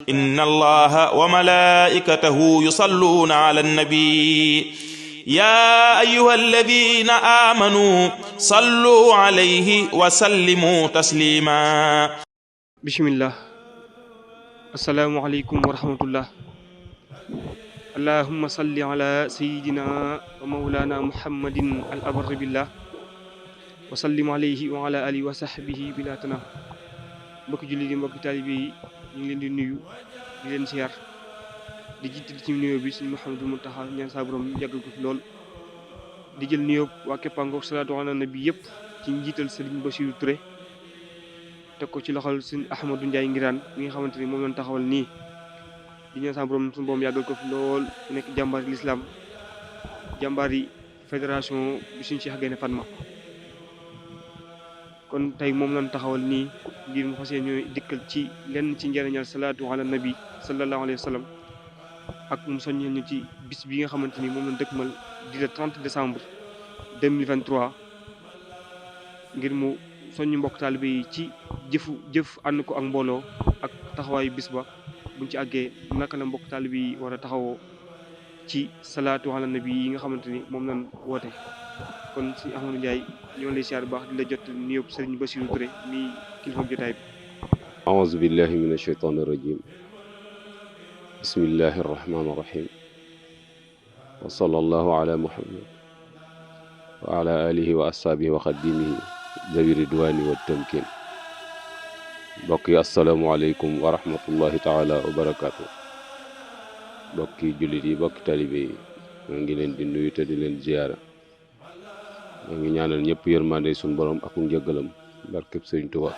إن الله وملائكته يصلون على النبي يا أيها الذين آمنوا صلوا عليه وسلموا تسليما. bismillah. asalaamualeykum wa rahmatullah. allahumma salli ala sayidina wa mawlana muhammadin al abarri billah wa sallim alayhi wa ala alihi wa sahbihi bila tanam. mbokki jullit yi, mbokki taalibe yi, ñu ngi leen di nuyu di leen siyaar di jiital ci nuyoo bi suñu Muhammadul Muntaxa ñaan saa borom yàggal ko fi lool. di jël nuyoo waa Képpangook salaatu ala nabi yëpp ci njiital Sëriñ Bassirou Touré teg ko ci loxol suñu Ahmadou Ndiaye Ngiraan mi nga xamante ni moom lañ taxawal nii di ñaan saa borom suñu borom yàggal ko fi lool nekk jàmbaar yi lislaam jàmbaar yi fédération bi suñu Cheikh Gaïndé Fatma. kon tey moom lañ taxawal nii ngir mu fas yéene dikkal ci lenn ci njëriñal salaatu ala nabi sallallahu alayhi wa sallam ak mu soññeel ñu ci bis bi nga xamante ni moom lañ dëkkmal di le 30 décembre 2023 ngir mu soññu mbokk taalibe yi ci jëf ànd ko ak mbooloo ak taxawaayu bis ba buñ ci àggee naka la mbokk taalibe yi war a taxawoo ci salaatu ala nabi yi nga xamante ni moom lañ woote. kon suñu Ahmadou Ndiaye ñoo lay siyaar bu baax di la jot nuyoo Sëriñ Bassirou Touré mi kilifa jotaay bi. aouzu billahi min ashaytaani rajim. bismillahi arrahmani irrahim. wa sallallahu ala muhammad wa ala alihi wa ashaabihi wa xadimihi zawi ridwani wa tamkin. mbokk yi asalaamualeykum wa rahmatullahi taala wa barakaatu. mbokki jullit yi, mbokki talibe yi, maa ngi leen di nuyu te di leen ziyaara. maa ngi ñaanal ñëpp yërmande suñu borom ak njëggalam barkeb Sëriñ Tuubaa.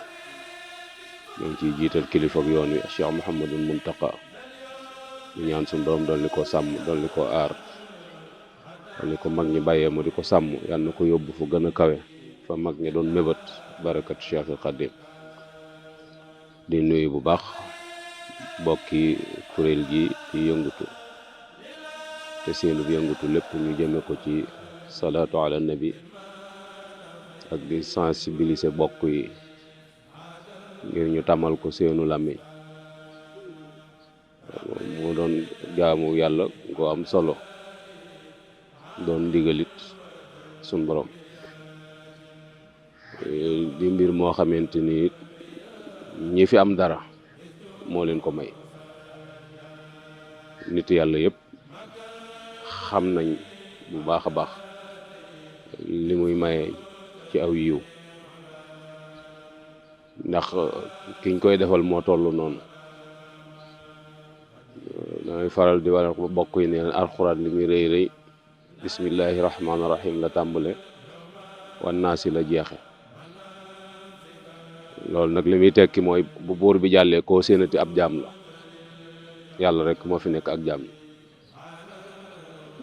maa ngi ciy jiital kilifa ak yoon wi Cheikh Mouhamadul Muntaqa. ñu ñaan suñu borom dolli ko sàmm, dolli ko aar, dolli ko mag ñi bàyyee mu di ko sàmm, yal na ko yóbbu fu gën a kawe fa mag ñi doon mébét barakat Cheikhul Xadim. di nuyu bu baax bokki kuréel gi di yëngutu te seenu yëngutu lépp ñu jëme ko ci salaatu ala nabi ak di sensibiliser bokk yi ngir ñu tamal ko seenu làmmiñ. mu doon jaamu yàlla ko am solo, doon ndigalit suñ borom, di mbir moo xamante ni ñi fi am dara moo leen ko may. nit yàlla yëpp xam nañ bu baax a baax li muy maye ci aw yiw, ndax kiñ koy defal moo toll noonu. damay faral di war a bokk yi ne alxuraan li muy rëy rëy bismillahi rahmaani rahim la tàmbale wan naa si la jeexe. loolu nag li muy tekki mooy bu buur bi jàllee koo séenati ab jaam la, yàlla rek moo fi nekk ak jaam yi.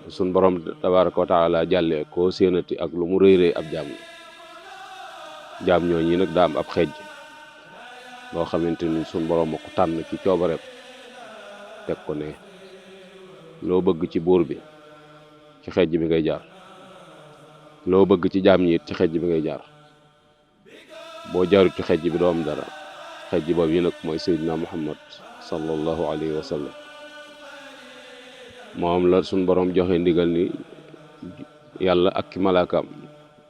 suñ borom tabaraka wa taala jàllee koo séenati ak lu mu rëy rëy ab jaam la. jaam ñooñi nag daa am ab xeej boo xamante ni suñ borom a ko tànn ci coobareem teg ko ne loo bëgg ci buur bi ci xeej bi ngay jaar, loo bëgg ci jaam ñi it ci xeej bi ngay jaar. boo jaarut ci xeej bi doo am dara. xeej boobu yi nag mooy Seydina Muhammad sallallahu alayhi wa sallam. moom la suñ borom joxe ndigal ni yàlla ak ki malaakaam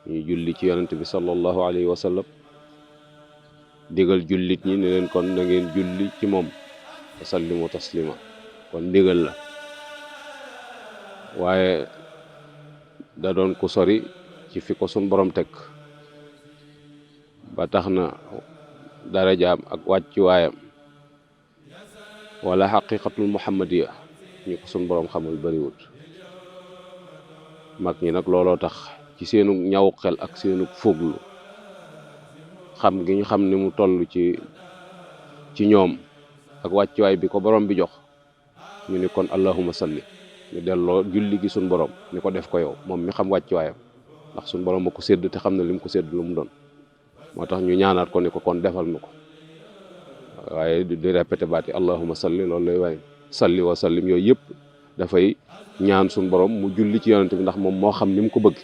ñu julli ci yonent bi sallallahu alayhi wa sallam. digal jullit ñi ne leen kon da ngeen julli ci moom wa sallimu taslima. kon ndigal la, waaye da doon ku sori ci fi ko suñ borom teg, ba tax na darajaam ak wàccuwaayam wala xaqiqatul muhammadiya ñu ko suñ borom xamul bariwut. mag ñi nag looloo tax ci seenu ñaw xel ak seenu foglu xam gi ñu xam ni mu toll ci ñoom ak wàccuwaay bi ko borom bi jox, ñu ni kon allahumma salli, ñu delloo julli gi suñ borom ni ko def ko yow moom mi xam wàccuwaayam, ndax suñ borom ma ko sédd te xam na li mu ko sédd lu mu doon. moo tax ñu ñaanaat ko ni ko kon defal na ko, waaye di répété baati allahumma salli loolu lay waaye salli wa sallim yooyu yëpp dafay ñaan suñ borom mu julli ci yonent bi, ndax moom moo xam ni mu ko bëgg.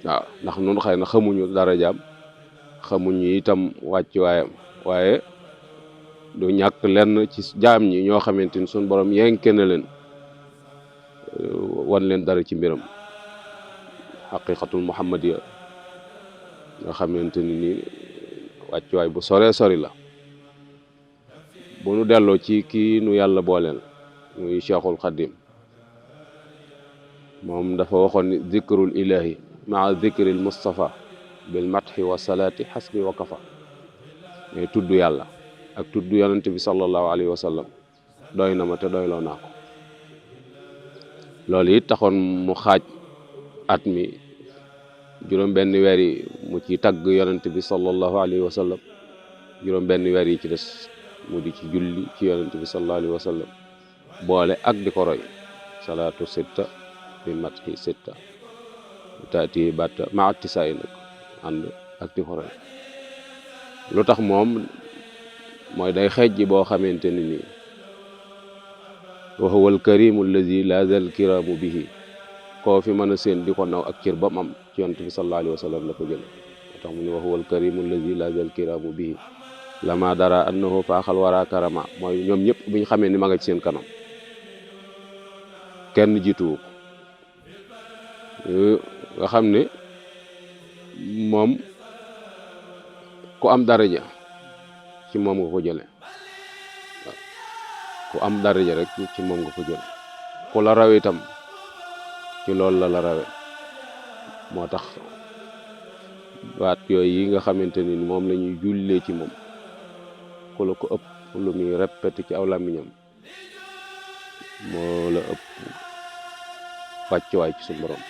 waaw ndax nun xëy na xamuñu darajaam, xamuñu itam wàccuwaayam, waaye du ñàkk lenn ci jaam ñi ñoo xamante ni suñ borom yenke na leen wan leen dara ci mbiram xaqiqatul muhammadiya nga xamante ni wàccuwaay bu soree sori la. bu nu delloo ci kii nu yàlla booleel muy Cheikhul Xadim moom dafa waxoon ni zikrul ilahi maa zikril mustafa bil matxi wa salaati xasbi wa kafa mais tudd yàlla ak tudd yonent bi sallallahu alayhi wa sallam doy na ma te doyloo naa ko. loolu it taxoon mu xaaj at mi juróom benn weer yi mu ci tagg yonent bi sallallahu alayhi wa sallam, juróom benn weer yi ci des mu di ci julli ci yonent bi sallallahu alayhi wa sallam boole ak di ko roy. salaatu sitta bi matxi sitta taati batta ma tisaay nag ànd ak di ko roy. lu tax moom mooy day xeej ji boo xamante ni nii wa huwa alkarimu allazi la zal kiramu bihi koo fi mën a seen di ko naw ak cër ba mu am ci yonent bi sallallahu alayhi wa sallam la ko jële. moo tax mu ne wa huwa alkarimu allazi la zal kiramu bihi lama dara annahu faaxal wara karama mooy ñoom ñëpp bu ñu xamee ni ma nga ci seen kanam kenn jiituwu ko. nga xam ne moom ku am daraja ci moom nga ko jële, ku am daraja rek ci moom nga ko jële, ku la rawe itam ci loolu la rawe. moo tax baat yooyu yi nga xamante ni moom la ñuy jullee ci moom ku la ko ëpp lu muy répété ci aw làmmiñam moo la ëpp wàccuwaay ci suñu borom,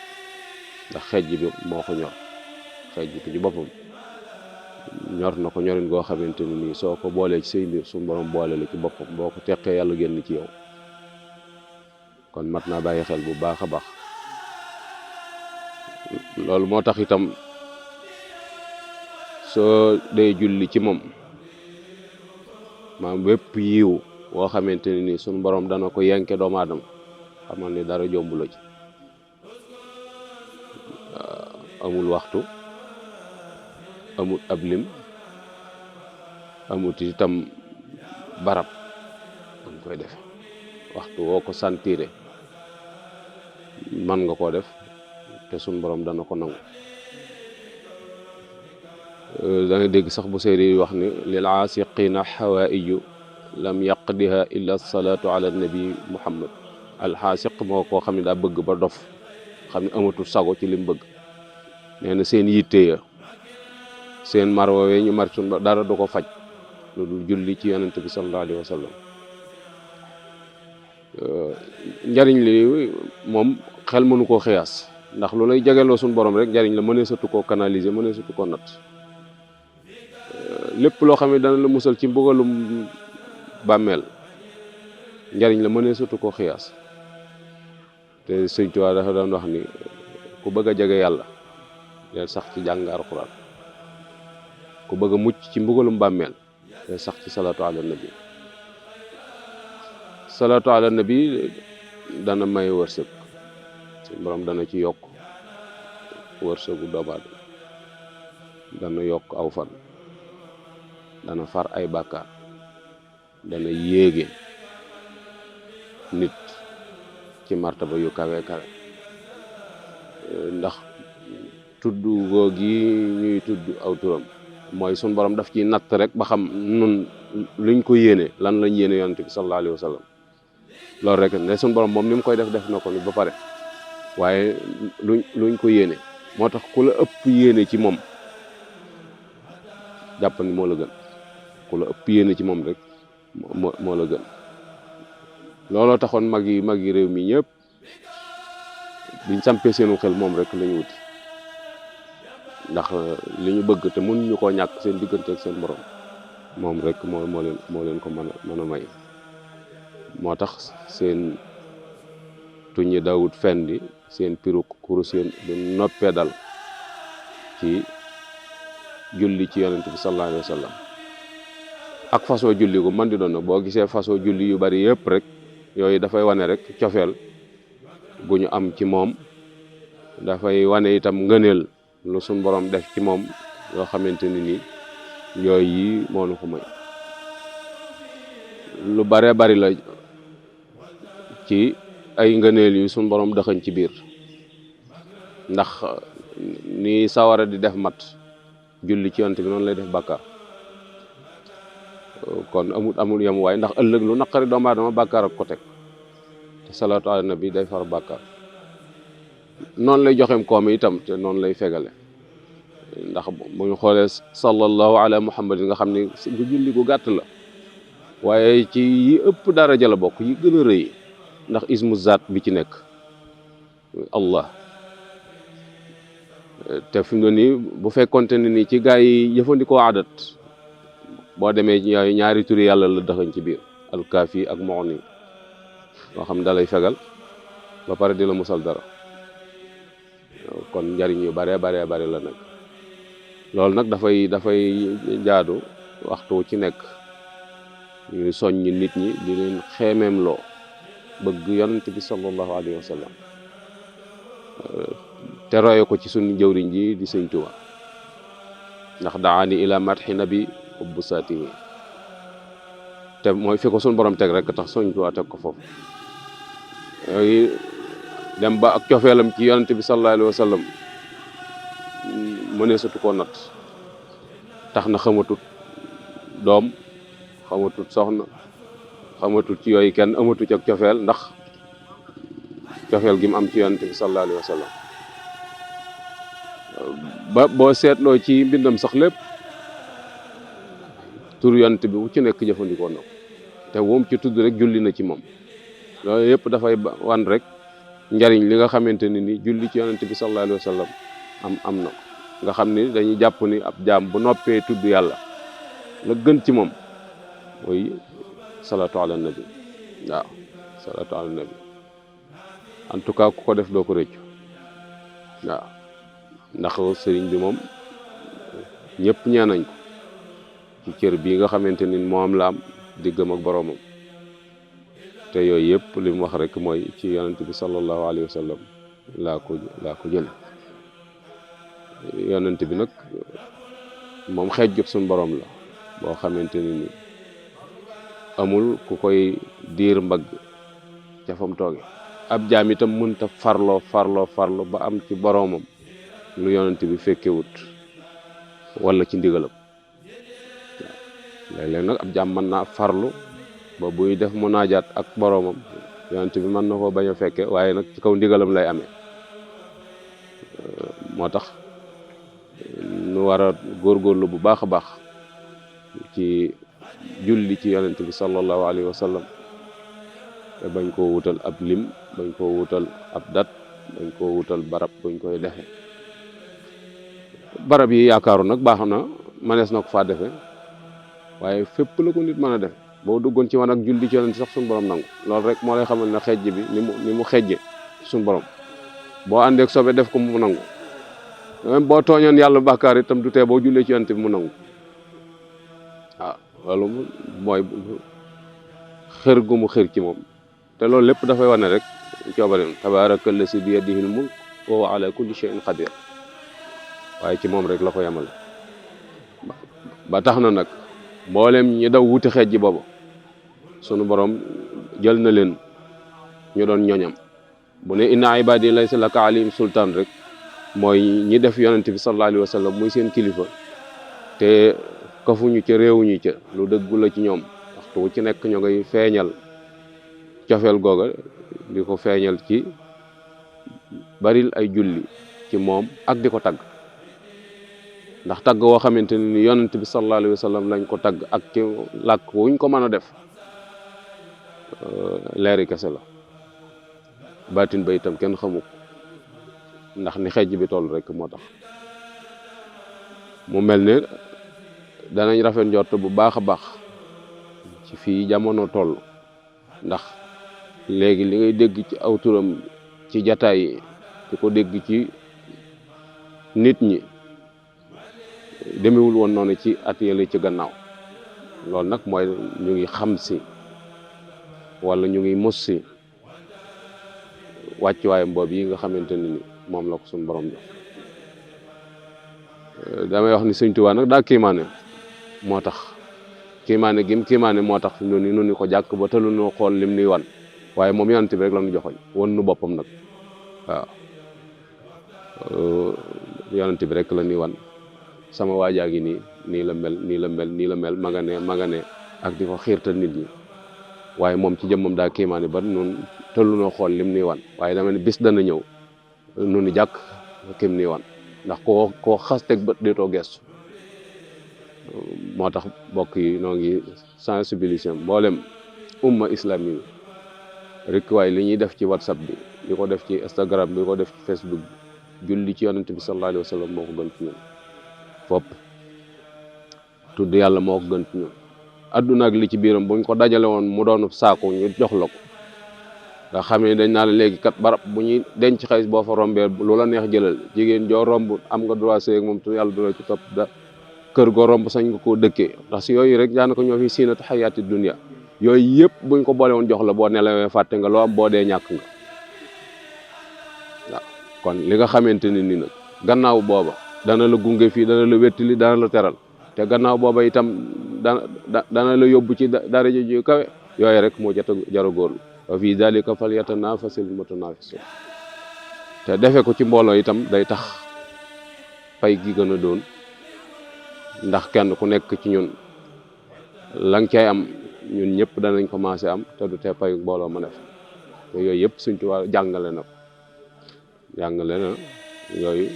ndax xeej bi moo ko ñor. xeej bi ci boppam ñor na ko ñorin goo xamante ni nii soo ko boolee ci say mbir suñu borom boole la ci boppam, boo ko teqee yàlla génn ci yow. kon mat naa bàyyi xel bu baax a baax. loolu moo tax itam soo dee julli ci moom maam bépp yiw woo xamante ni nii suñu borom dana ko yenke doomu aadama xamal ni dara jomb la ci. amul waxtu, amul ab lim, amul itam barab dañ koy def. waxtu woo ko santire man nga koo def te suñ borom dana ko nangu. da nga dégg sax bu séeri wax ni lil aasiqina xawaiju lam yaqdiha illa salaatu ala nabi muhammad. alxaasiq moo koo xam ne daa bëgg ba dof, xam ne amatul sago ci lim bëgg. nee na seen yitte ya seen mar woowee ñu mar sun dara du ko faj lu dul julli ci yonent bi sallallahu alayhi wa sallam. njariñ li moom xel mënu koo xiyaas, ndax lu lay jageloo suñu borom rek njariñ la mënee satu koo canaliser, mënee satu koo natt. lépp loo xam ne dana la musal ci mbugalum bàmmeel njariñ la mënee satu koo xiyaas. te Sëñ Tuubaa dafa doon wax ni ku bëgg a jege yàlla del sax ci jàng alxuraan, ku bëgg a mucc ci mbugalum bàmmeel del sax ci salaatu ala nabi. salaatu ala nabi dana may wërsëg, suñu borom dana ci yokk wërsëgu doomu aadama, dana yokk aw fan, dana far ay bàkkaar, dana yéege nit ci martaba yu kawe kawe. ndax tudd googi ñuy tudd aw turam mooy suñu borom daf ci natt rek ba xam nun luñ ko yéene lan lañ yéene yonent bi sallallahu alayhi wa sallam. loolu rek ne suñu borom moom ni mu koy def na ko ni ba pare, waaye luñ ko yéene moo tax ku la ëpp yéene ci moom jàpp ni moo la gën. ku la ëpp yéene ci moom rek moo la gën. looloo taxoon mag yi réew mi ñëpp biñ sampee seenu xel moom rek lañu wuti, ndax li ñu bëgg te mënuñu koo ñàkk seen diggante ak seen borom moom rek moo leen ko mën a may. moo tax seen tuñi daawut fendi, seen piru kurus seen du noppee dal ci julli ci yonent bi sallallahu alayhi wa sallam. ak façon julli gu man di doon nag boo gisee façon julli yu bari yëpp rek yooyu dafay wane rek cofeel gu ñu am ci moom, dafay wane itam ngëneel lu suñ borom def ci moom yoo xamante ni nii yooyu yi moo nu ko may. lu bare bari la ci ay ngëneel yu suñ borom dëxañ ci biir, ndax ni sawara di def mat julli ci yonent bi noonu lay def bàkkaar. kon amul yemuwaay, ndax ëllëg lu naqari doomu aadama bàkkaar ak ko teg, te salaatu ala nabi day far bàkkaar. noonu lay joxeem koom itam te noonu lay fegale, ndax bu ñu xoolee sallallahu ala muhammadin nga xam ni bu julli gu gàtt la, waaye ci yi ëpp daraja la bokk, yi gën a rëy, ndax ismu zaat bi ci nekk Allah. te fi mu ne nii bu fekkonte ne nii ci gaa yi jëfandikoo adat, boo demee ñaari turi yàlla la dëxañ ci biir, alkaafi ak mughni, loo xam da lay fegal ba pare di la musal dara. kon njariñ yu bare la nag. loolu nag dafay jaadu waxtu ci nekk ñuy soññ nit ñi di leen xeemeem loo bëgg yonent bi sallallahu alayhi wa sallam, te roye ko ci suñu jëwriñ ji di Sëñ Tuubaa, ndax daani ila madhi nabi ubbu saatihi, te mooy fi ko suñu borom teg rek tax Sëñ Tuubaa teg ko foofu. yooyu dem ba ak cofeelam ci yonent bi sallallahu alayhi wa sallam mënee sutu koo nat, tax na xamatut doom, xamatut soxna, xamatut ci yooyu kenn amatu ci ak cofeel, ndax cofeel gi mu am ci yonent bi sallallahu alayhi wa sallam. ba boo seetloo ci mbindam sax lépp tur yonent bi wu ci nekk jëfandikoo na ko, te moom ci tudd rek julli na ci moom. loolu yëpp dafay wan rek njariñ li nga xamante ni julli ci yonent bi sallallahu alayhi wa sallam am na ko, nga xam ni dañuy jàpp ni ab jaam bu noppee tudd yàlla, la gën ci moom mooy salaatu ala nabi. waaw salaatu ala nabi en tout cas ku ko def doo ko rëccu. waaw ndax sëriñ bi moom ñëpp ñee nañ ko ci cër bii nga xamante ni moom la am diggam ak boroomam, te yooyu yëpp li mu wax rek mooy ci yonent bi sallallahu alayhi wa sallam laa ko jële. yonent bi nag moom xeej jot suñu borom la boo xamante ni amul ku koy diir mbagg ca fam tooge. ab jaam itam mënta farloo ba am ci boroomam lu yonent bi fekkewut wala ci ndigalam. léeg-léeg nag ab jaam mën naa farlu ba buy def munaajaat ak boroomam yonent bi mën na koo bañ a fekke, waaye nag ci kaw ndigalam lay amee. moo tax nu war a góorgóorlu bu baax a baax ci julli ci yonent bi sallallahu alayhi wa sallam, te bañ koo wutal ab lim, bañ koo wutal ab dat, bañ koo wutal barab buñ koy defe. barab yi yaakaaru nag baax na, mënees na ko faa defe, waaye fépp la ko nit mën a defe. boo duggoon ci wan ak julli ci yonent sax suñu borom nangu. loolu rek moo lay xamal ne xejj bi ni mu xejje suñu borom, boo àndeek sobe def ko mu nangu. même boo tooñoon yàlla bàkkaar itam du tee boo jullee ci yonent bi mu nangu. waaw loolu mooy xër gu mu xër ci moom, te loolu lépp dafay wane rek coobareem. tabaaraka llazi bi yadihil mulk wa huwa ala kulli shay'in qadir. waaye ci moom rek la ko yemale. ba tax na nag mboolem ñi daw wuti xeej ji boobu sunu borom jël na leen ñu doon ñoñam. bu ne inna ibadi laysa laka alayhim sultaan rek mooy ñi def yonent bi sallallahu alayhi wa sallam muy seen kilifa, te kafuñu ca réewuñu ca, lu dëggu la ci ñoom. waxtu ci nekk ñu ngay feeñal cofeel googa, di ko feeñal ci baril ay julli ci moom ak di ko tagg. ndax tagg woo xamante ni yonent bi sallallahu alayhi wa sallam lañ ko tagg ak ci làkk wuñ ko mën a def, leeri kese la. baatin ba itam kenn xamu ko, ndax ni xejj bi toll rek moo tax. mu mel ne danañ rafet njort bu baax a baax ci fii jamono toll, ndax léegi li ngay dégg ci aw turam ci jataay yi di ko dégg ci nit ñi demewul woon noonu ci at yële ci gannaaw. loolu nag mooy ñu ngi xam si wala ñu ngi mos si wàccuwaayam boobu yi nga xamante ni moom la ko suñu borom jox. damay wax ni Sëñ Tuubaa nag daa kiimaane, moo tax kiimaane gim kiimaane moo tax nu ni ko jàkk ba tëlu noo xool lim nuy wan waaye moom yonent bi rek la ñu joxoñ wan nu boppam nag waaw yonent bi rek la ñuy wan sama waajaa ngi nii la mel nii la mel nii la mel ma nga ne ak di ko xiirtal nit ñi waaye moom ci jëmmam daa kiimaane ba nun tëlu noo xool lim nuy wan waaye dama ne bis dana ñëw nu ni jàkk kim nuy wan ndax koo xas teg bët deetoo gestu moo tax mbokk yi noo ngi sensibilisation mboolem umma islami yi rek waaye li ñuy def ci whatsapp bi di ko def ci Instagram bi di ko def ci Facebook bi julli ci yonent bi sallallahu alayhi wa sallam moo ko gën ci ñun fopp tudd yàlla moo ko gën ci ñun adduna ak li ci biiram buñ ko dajale woon mu doon saako ñu jox la ko nga xam ne dañ naa la léegi kat barab bu ñuy denc xaalis boo fa rombee lu la neex jëlal jigéen joo romb am nga droit sëy ak moom te yàlla du la ci topp da kër goo romb sañ nga koo dëkkee ndax si yooyu rek daanaka ñoo fi siinatu xayaati dunya yooyu yëpp buñ ko boole woon jox la boo nelawee fàtte nga loo am boo dee ñàkk nga waaw kon li nga xamante ni ni nag gannaaw booba dana la gunge fii dana la wettili dana la teral te gannaaw booba itam dana la yóbbu ci daraja ju kawe yooyu rek moo jara góorlu wa fi dalika falyatanafasil mutanafisun te defe ko ci mbooloo itam day tax pay gi gën a doon ndax kenn ku nekk ci ñun la nga cay am ñun ñëpp danañ commencé am te du tee payu mbooloo ma def te yooyu yëpp Sëñ Tuubaa jàngale na ko jàngale na yooyu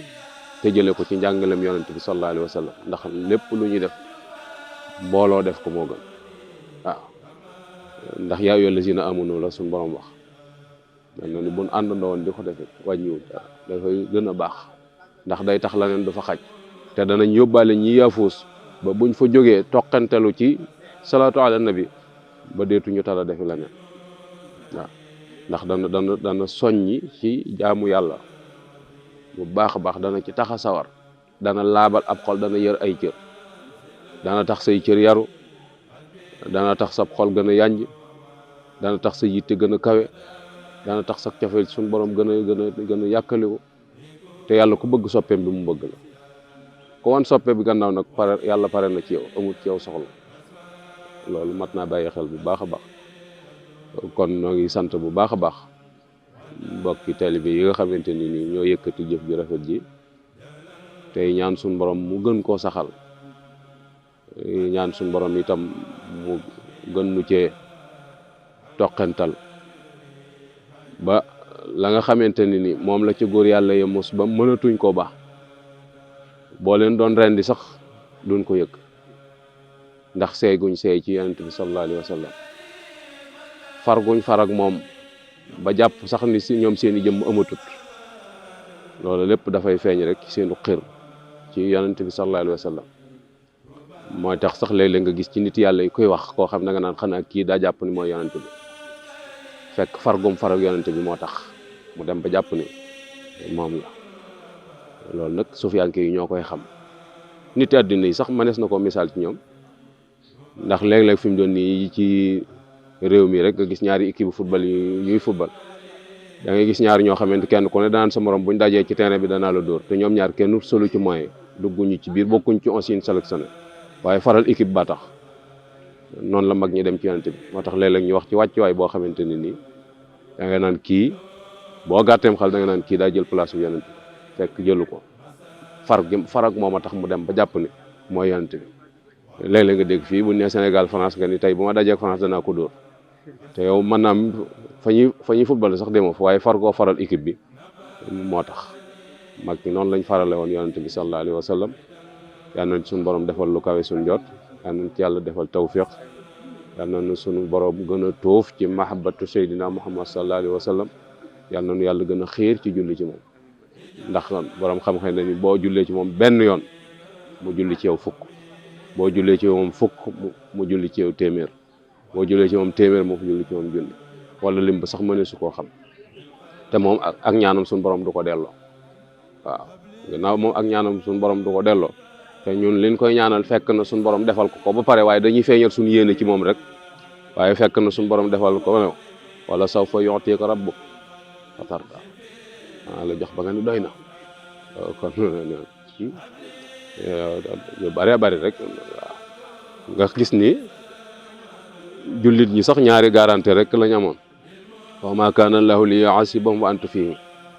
te jële ko ci njàngalem yonent bi sallallahu alayhi wa sallam ndax lépp lu ñuy def mbooloo def ko moo gën waaw ndax yaa ayyuhal lazina amanu la suñu borom wax mel na ni buñ àndandoo woon di ko defee wàññiwul dafay gën a baax ndax day tax la neen du fa xaj te danañ yóbbaale ñi yaafuus ba buñ fa jógee toqantelu ci salaatu ala nabi ba deetuñu tala defi leneen waaw ndax dana soññi ci jaamu yàlla bu baax a baax dana ci tax a sawar dana laabal ab xol dana yër ay cër dana tax say cër yaru dana tax sab xol gën a yànj dana tax sa yitte gën a kawe dana tax sa cofeel suñu borom gën a yàkkaliku te yàlla ku bëgg soppeem bi mu bëgg la ko wan soppe bi gannaaw nag pare yàlla pare na ci yow amul ci yow soxla loolu mat naa bàyyi xel bu baax a baax kon noo ngi sant bu baax a baax mbokki taalibe yi nga xamante ni nii ñoo yëkkati jëf ju rafet ji tey ñaan suñu borom mu gën koo saxal ñaan suñu borom itam mu gën nu cee toqental ba la nga xamante ni ni moom la ci góor yàlla ya mos ba mënatuñ koo baax boo leen doon rendi sax duñ ko yëg ndax seey guñ seey ci yonent bi sallallahu alayhi wa sallam far guñ far ak moom ba jàpp sax ni si ñoom seen i jëmm amatut loolu lépp dafay feeñ rek ci seenu xir ci yonent bi sallallahu alayhi wa sallam mooy tax sax léeg-léeg nga gis ci nit yàlla yi koy wax koo xam ne nga naan xanaa kii daa jàpp ni mooy yonent bi fekk far gum far ak yonent bi moo tax mu dem ba jàpp ni moom la loolu nag sufiyanke yi ñoo koy xam nit àddina yi sax mënees na ko misaal ci ñoom ndax léeg-léeg fi mu doon nii ci réew mi rek nga gis ñaari équipe football yuy football da ngay gis ñaari ñoo xamante kenn ku ne danaan sa morom buñ dajee ci terrain bi danaa la dóor te ñoom ñaar kenn solu ci moyen dugguñu ci biir bokkuñ ci ancien sélectionné waaye faral équipe ba tax noonu la mag ñi dem ci yonent bi moo tax léeg-léeg ñu wax ci wàccuwaay boo xamante ne nii da nga naan kii boo gàtteem xel da nga naan kii daa jël place bu yonent bi fekk jëlu ko far ak moom a tax mu dem ba jàpp ni mooy yonent bi léeg-léeg nga dégg fii bu ne Sénégal France nga ni tey bu ma dajee ak France danaa ko dóor te yow mën naa fa ñuy football sax demoo fa waaye far koo faral équipe bi moo tax mag ñi noonu lañ farale woon yonent bi sallallahu alayhi wa sallam yal na suñu borom defal lu kawe suñu jot yal na ci yàlla defal tawfiq yal na suñu borom gën a tóof ci mahabbatu Seydina Muhammad sallallahu alayhi wa sallam yal na nu yàlla gën a xiir ci julli ci moom ndax borom xam-xam na ni boo jullee ci moom benn yoon mu julli ci yow fukk boo jullee ci moom fukk mu julli ci yow téeméer boo jullee ci moom téeméer moo ko julli ci moom junni wala lim ba sax mëne su koo xam te moom ak ñaanam suñu borom du ko delloo waaw gannaaw moom ak ñaanam suñu borom du ko delloo te ñun liñ koy ñaanal fekk na suñu borom defal ko ba pare waaye dañuy feeñal suñu yéene ci moom rek waaye fekk na suñu borom defal ko wala saw fa yu'tika rabbuk fatarda la jox ba nga ni doy na kon yu bëree bëri rek waaw nga gis ni jullit ñi sax ñaari garantie rek lañ amoon wa ma kaana llaahu li yu'azzibahum wa anta fihim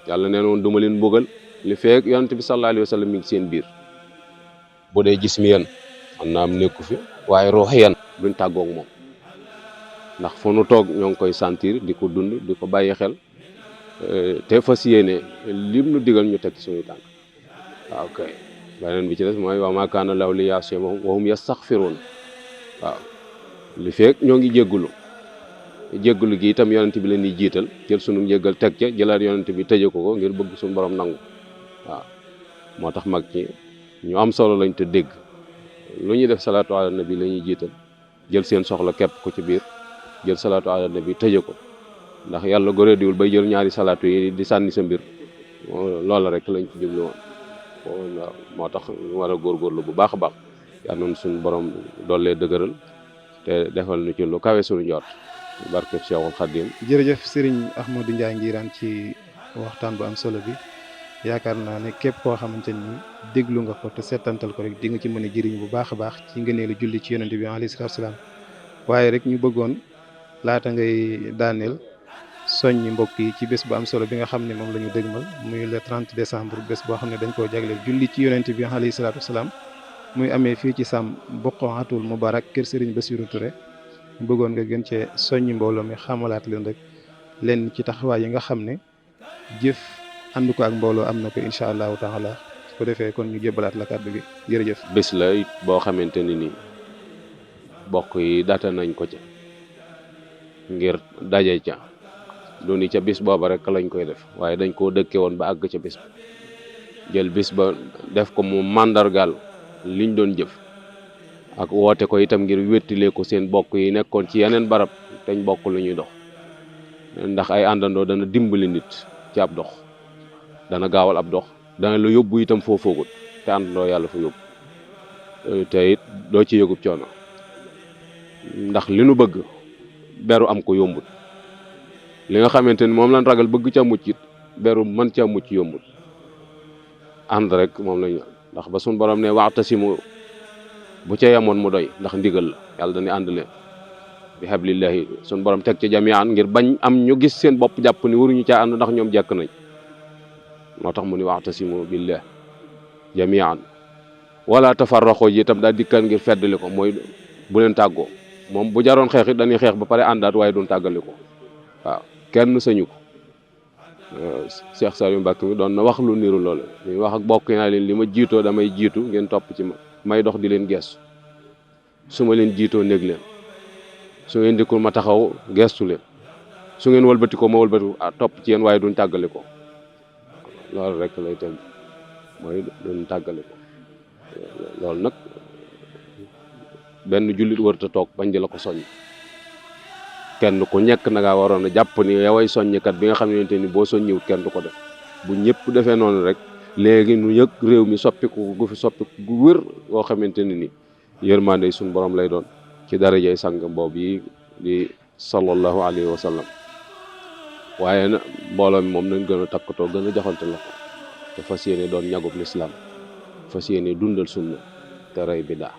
yàlla nee woon duma leen mbugal li feek yonent bi sallallahu alayhi wa sallam mi ngi seen biir bu dee gis mi yan man naa am nekku fi waaye ruux yan duñ tàggoog moom ndax fu nu toog ñoo ngi koy sentir di ko dund di ko bàyyi xel te fas yéene lim nu digal ñu teg suñuy tànk waaw kay beneen bi ci des mooy wa ma kaana llaahu li yu'azzibahum wa hum yastaghfiruun waaw li feek ñoo ngi jéggulu gi itam yonent bi leen di jiital jël sunu njéggal teg ca jëlaat yonent bi tëje ko ngir bëgg suñu borom nangu waaw moo tax mag ñi ñu am solo lañ te dégg lu ñuy def salaatu ala nabi la ñuy jiital jël seen soxla képp ko ci biir jël salaatu ala nabi tëje ko ndax yàlla goreediwul bay jël ñaari salaatu yi di sànni sa mbir loola rek lañ ci jublu woon waaw moo tax ñu war a góorgóorlu bu baax a baax yal na suñu borom dollee dëgëral te defal nu ci lu kawe suñu njort barke Cheikhul Khadim. jërëjëf Serigne Ahmadou Ndiaye Nguirane ci waxtaan bu am solo bi yaakaar naa ne képp koo xamante ni déglu nga ko te settantal ko rek di nga ci mën a jëriñ bu baax a baax ci ngëneelu julli ci yonent bi alayhi salaatu salaam waaye rek ñu bëggoon laata ngay daaneel soññi mbokk yi ci bés bu am solo bi nga xam ne moom la ñu dëgmal muy le 30 décembre bés boo xam ne dañ koo jagleel julli ci yonent bi alayhi salaatu salaam muy amee fii ci Sam Bokhatul Moubarak kër Serigne Bassirou Touré ñu bëggoon nga gën cee soññi mbooloo mi xamalaat leen rek leen ci taxawaay yi nga xam ne jëf ànd ko ak mbooloo am na ko incha allahu taala su ko defee kon ñu jébbalaat la kàddu gi jërëjëf. bés la it boo xamante ni nii bokk yi data nañ ko ca ngir daje ca du ni ca bis booba rek lañ koy def waaye dañ koo dëkke woon ba àgg ca bis ba jël bis ba def ko mu màndargaal liñ doon jëf ak woote ko itam ngir wéttilee ko seen bokk yi nekkoon ci yeneen barab teñ bokk lu ñuy dox ndax ay àndandoo dana dimbali nit ci ab dox dana gaawal ab dox dana la yóbbu itam foo foogut te àndandoo yàlla fa yóbbu te it doo ci yëgub coono ndax li nu bëgg beru am ko yombut li nga xamante ni moom lañ ragal bëgg ca mucc it beru mën ca mucc yombut ànd rek moom lañu ndax ba suñ borom ne wa'tasimu bu ca yemoon mu doy ndax ndigal la yàlla dañuy ànd leen bi hablillahi suñ borom teg ca jami'an ngir bañ am ñu gis seen bopp jàpp ni waruñu caa ànd ndax ñoom jekk nañ moo tax mu ni wa'tasimu billah jami'an wala tafarraqu ji itam daal dikkaan ngir feddali ko mooy bu leen tàggoo moom bu jaroon xeex it dañuy xeex ba pare àndaat waaye duñ tàggali ko waaw kenn sañu ko Cheikh Saliou Mbacké mi doon na wax lu niru loolu ñuy wax ak bokk naa leen li ma jiitoo damay jiitu ngeen topp ci ma may dox di leen gestu su ma leen jiitoo néeg leen su ngeen dikkul ma taxaw gestu leen su ngeen wëlbati ko ma wëlbati topp ci yéen waaye duñ tàggali ko loolu rek lay tënk mooy duñ tàggali ko loolu nag benn jullit warta toog bañ di la ko soññ kenn ku nekk na ngaa waroon a jàpp ni yoway soññkat bi nga xam ne ni boo soññiwut kenn du ko def bu ñëpp defee noonu rek léegi nu yëg réew mi soppiku gu fi soppiku gu wër boo xamante ne ni yërmande suñu borom lay doon ci darajay sang boobu yi di sallallahu alayhi wa sallam waaye na mbooloo mi moom nañ gën a takkatoo gën a joxante la ko te fas yéene doon ñagub lislaam fas yéene dundal sunna te rey bidaa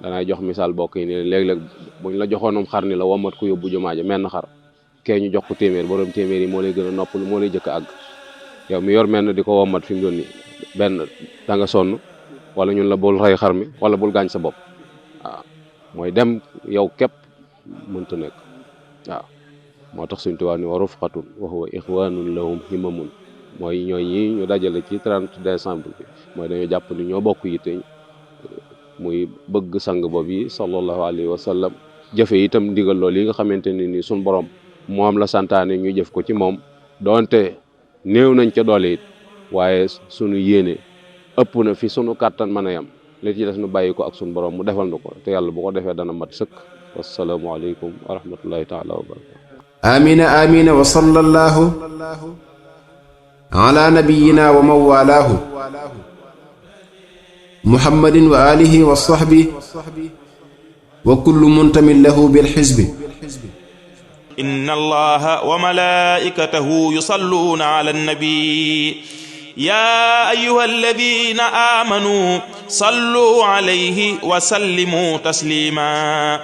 danay jox misaal bokk yi ne léeg-léeg buñ la joxoonum xar ni la womat ko yóbbu jumaa ja menn xar kee ñu jox ko téeméer borom téeméer yi moo lay gën a noppalu moo lay jëkk a àgg yow mi yor menn di ko womat fi mu doon ni benn da nga sonn wala ñun la bul rey xar mi wala bul gaañ sa bopp waaw mooy dem yow képp mënta nekk waaw moo tax suñ tubaab ni wa rufqatun wa huwa ixwanun lahum himamun mooy ñooy ñi ñu dajale ci 30 décembre bi mooy dañoo jàpp ni ñoo bokk yitte muy bëgg sang boobu yi sallallahu alayhi wa sallam jëfe itam ndigal loolu yi nga xamante ne ni suñ borom moom la santaane ñu jëf ko ci moom doonte néew nañ ca doole it waaye sunu yéene ëpp na fi sunu kàttan mën a yam li ci des nu bàyyi ko ak sunu borom mu defal na ko te yàlla bu ko defee dana mat sëkk wassalaamu aleykum wa rahmatullahi taala wa barakatu amina amina wa sallallahu ala nabiyyina wa mawalaahu muhammadin wa alihi wa sahbihi wa kullu muntamin lahu bil hizbi inna allaha wa malaa'ikatahu yusalluna ala nabi ya ayyuha alladhina amanu sallu alayhi wa sallimu taslima